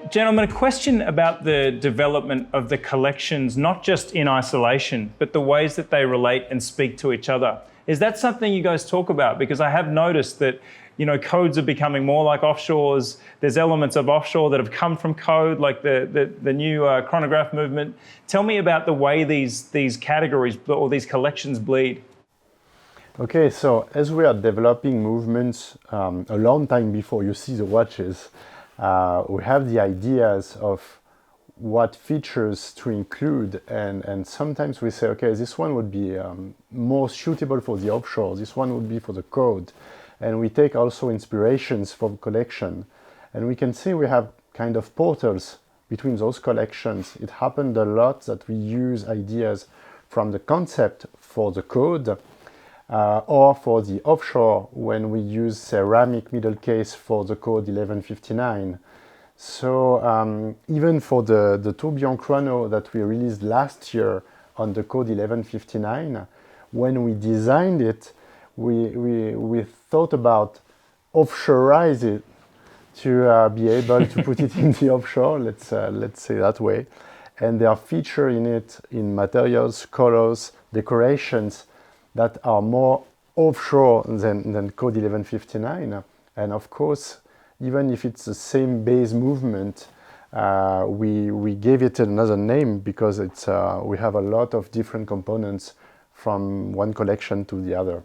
Gentlemen, a question about the development of the collections, not just in isolation, but the ways that they relate and speak to each other. Is that something you guys talk about? Because I have noticed that, you know, codes are becoming more like offshores. There's elements of offshore that have come from code, like the new chronograph movement. Tell me about the way these categories or these collections bleed. Okay, so as we are developing movements a long time before you see the watches, we have the ideas of what features to include, and sometimes we say, okay, this one would be more suitable for the offshore, this one would be for the code. And we take also inspirations from collection. And we can see we have kind of portals between those collections. It happened a lot that we use ideas from the concept for the code, or for the offshore when we use ceramic middle case for the code 1159. So even for the tourbillon chrono that we released last year on the code 1159, when we designed it, we thought about offshorize it to be able to put it in the offshore, let's say that way. And there are features in it, in materials, colors, decorations, that are more offshore than code 1159. And of course, even if it's the same base movement, we gave it another name because it's we have a lot of different components from one collection to the other.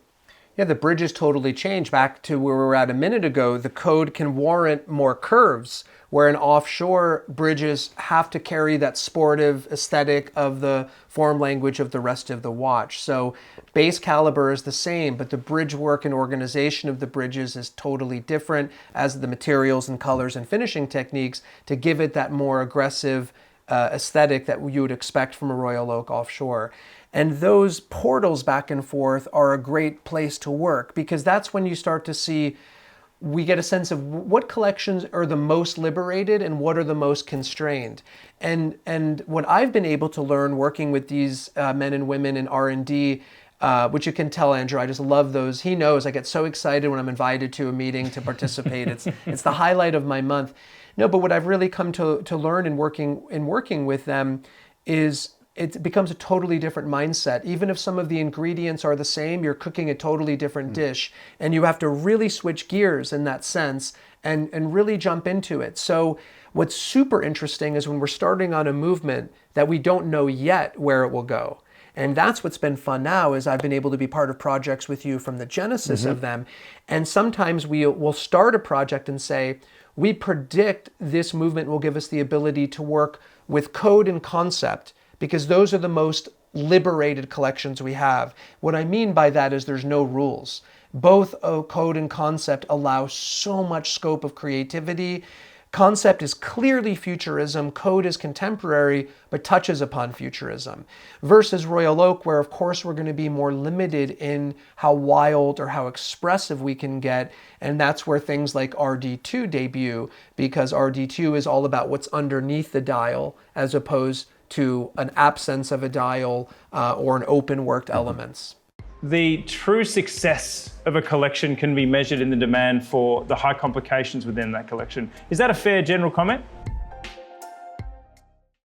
Yeah, the bridges totally changed. Back to where we were at a minute ago, the code can warrant more curves, where in offshore, bridges have to carry that sportive aesthetic of the form language of the rest of the watch. So base caliber is the same, but the bridge work and organization of the bridges is totally different, as the materials and colors and finishing techniques to give it that more aggressive aesthetic that you would expect from a Royal Oak offshore. And those portals back and forth are a great place to work, because that's when you start to see, we get a sense of what collections are the most liberated and what are the most constrained. And what I've been able to learn working with these men and women in R&D, which you can tell, Andrew, I just love those. He knows I get so excited when I'm invited to a meeting to participate. It's the highlight of my month. No, but what I've really come to learn in working with them is it becomes a totally different mindset. Even if some of the ingredients are the same, you're cooking a totally different dish, and you have to really switch gears in that sense and really jump into it. So what's super interesting is when we're starting on a movement that we don't know yet where it will go. And that's what's been fun now, is I've been able to be part of projects with you from the genesis of them. And sometimes we'll start a project and say, we predict this movement will give us the ability to work with code and concept, because those are the most liberated collections we have. What I mean by that is there's no rules. Both code and concept allow so much scope of creativity. Concept is clearly futurism, code is contemporary, but touches upon futurism. Versus Royal Oak, where of course we're going to be more limited in how wild or how expressive we can get, and that's where things like RD2 debut, because RD2 is all about what's underneath the dial, as opposed to an absence of a dial or an open worked elements. The true success of a collection can be measured in the demand for the high complications within that collection. Is that a fair general comment?